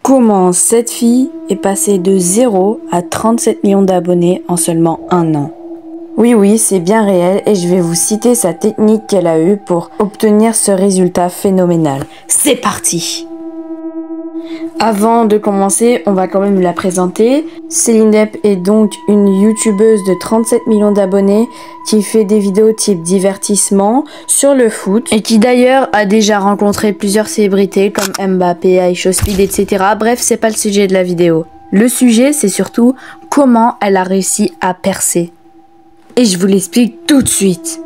Comment cette fille est passée de 0 à 37 millions d'abonnés en seulement un an? Oui, c'est bien réel et je vais vous citer sa technique qu'elle a eue pour obtenir ce résultat phénoménal. C'est parti! Avant de commencer, on va quand même la présenter. Céline Depp est donc une youtubeuse de 37 millions d'abonnés qui fait des vidéos type divertissement sur le foot et qui d'ailleurs a déjà rencontré plusieurs célébrités comme Mbappé, Aisha Speed, etc. Bref, c'est pas le sujet de la vidéo. Le sujet, c'est surtout comment elle a réussi à percer. Et je vous l'explique tout de suite.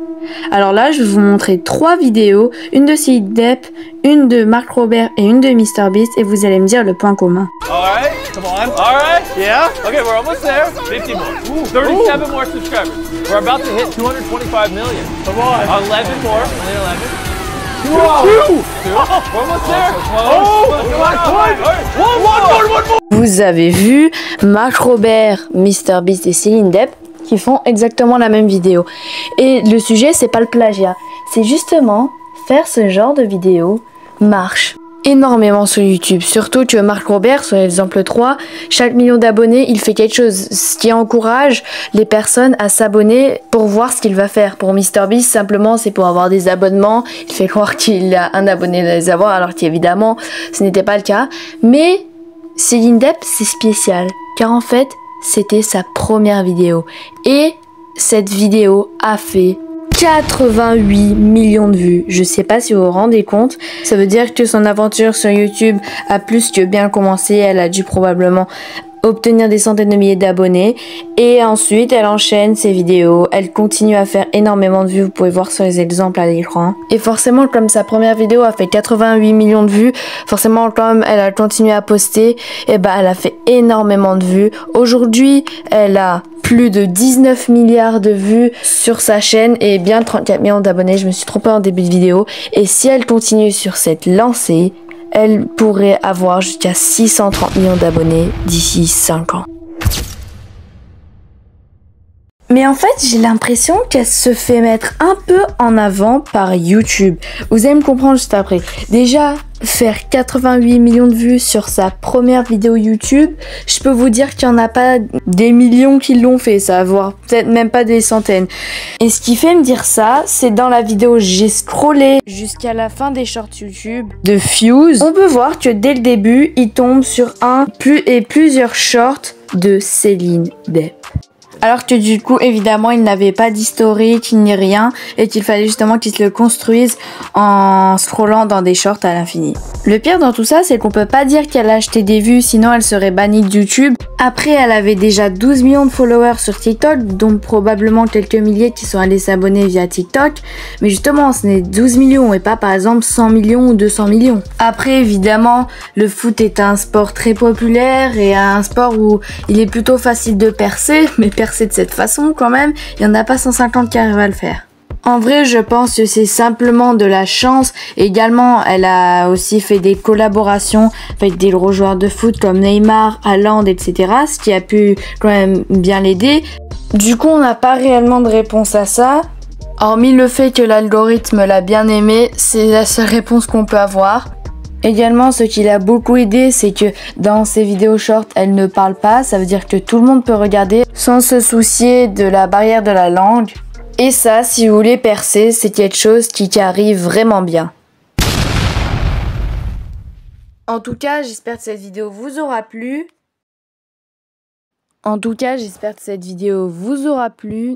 Alors là, je vais vous montrer 3 vidéos, une de Céline Depp, une de Mark Robert et une de MrBeast, et vous allez me dire le point commun. Alright, come on. Alright, yeah. Okay, we're almost there. 50 more. Ooh, 37 more subscribers. We're about to hit 225 million. Come on. 11 more. 11. Whoa. 2. We're almost there. One more. Vous avez vu Mark Robert, MrBeast et Céline Depp qui font exactement la même vidéo. Et le sujet, c'est pas le plagiat. C'est justement faire ce genre de vidéo marche énormément sur YouTube. Surtout que Mark Robert, sur l'exemple 3, chaque million d'abonnés, il fait quelque chose. Ce qui encourage les personnes à s'abonner pour voir ce qu'il va faire. Pour MrBeast, simplement, c'est pour avoir des abonnements. Il fait croire qu'il a un abonné à les avoir, alors qu'évidemment, ce n'était pas le cas. Mais Céline Depp, c'est spécial. Car en fait, c'était sa première vidéo. Et cette vidéo a fait 88 millions de vues. Je sais pas si vous vous rendez compte. Ça veut dire que son aventure sur YouTube a plus que bien commencé. Elle a dû probablement obtenir des centaines de milliers d'abonnés. Et ensuite, elle enchaîne ses vidéos. Elle continue à faire énormément de vues. Vous pouvez voir sur les exemples à l'écran. Et forcément, comme sa première vidéo a fait 88 millions de vues, forcément, comme elle a continué à poster, et ben, elle a fait énormément de vues. Aujourd'hui, elle a plus de 19 milliards de vues sur sa chaîne et bien 34 millions d'abonnés. Je me suis trompée en début de vidéo. Et si elle continue sur cette lancée, elle pourrait avoir jusqu'à 630 millions d'abonnés d'ici 5 ans. Mais en fait, j'ai l'impression qu'elle se fait mettre un peu en avant par YouTube. Vous allez me comprendre juste après. Déjà, faire 88 millions de vues sur sa première vidéo YouTube, je peux vous dire qu'il n'y en a pas des millions qui l'ont fait, ça, voire peut-être même pas des centaines. Et ce qui fait me dire ça, c'est dans la vidéo, j'ai scrollé jusqu'à la fin des shorts YouTube de Fuse. On peut voir que dès le début, il tombe sur plusieurs shorts de Céline Depp. Alors que du coup, évidemment, il n'avait pas d'historique ni rien et qu'il fallait justement qu'il se le construise en scrollant dans des shorts à l'infini. Le pire dans tout ça, c'est qu'on peut pas dire qu'elle a acheté des vues, sinon elle serait bannie de YouTube. Après, elle avait déjà 12 millions de followers sur TikTok, dont probablement quelques milliers qui sont allés s'abonner via TikTok. Mais justement, ce n'est 12 millions et pas par exemple 100 millions ou 200 millions. Après, évidemment, le foot est un sport très populaire et un sport où il est plutôt facile de percer, mais percer de cette façon quand même, il n'y en a pas 150 qui arrivent à le faire. En vrai, je pense que c'est simplement de la chance. Également, elle a aussi fait des collaborations avec des gros joueurs de foot comme Neymar, Haaland, etc. Ce qui a pu quand même bien l'aider. Du coup, on n'a pas réellement de réponse à ça. Hormis le fait que l'algorithme l'a bien aimé, c'est la seule réponse qu'on peut avoir. Également, ce qui l'a beaucoup aidé, c'est que dans ses vidéos short, elle ne parle pas. Ça veut dire que tout le monde peut regarder sans se soucier de la barrière de la langue. Et ça, si vous voulez percer, c'est quelque chose qui arrive vraiment bien. En tout cas, j'espère que cette vidéo vous aura plu.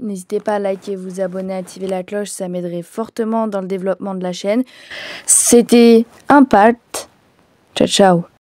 N'hésitez pas à liker, vous abonner, activer la cloche, ça m'aiderait fortement dans le développement de la chaîne. C'était Impact. Ciao, ciao.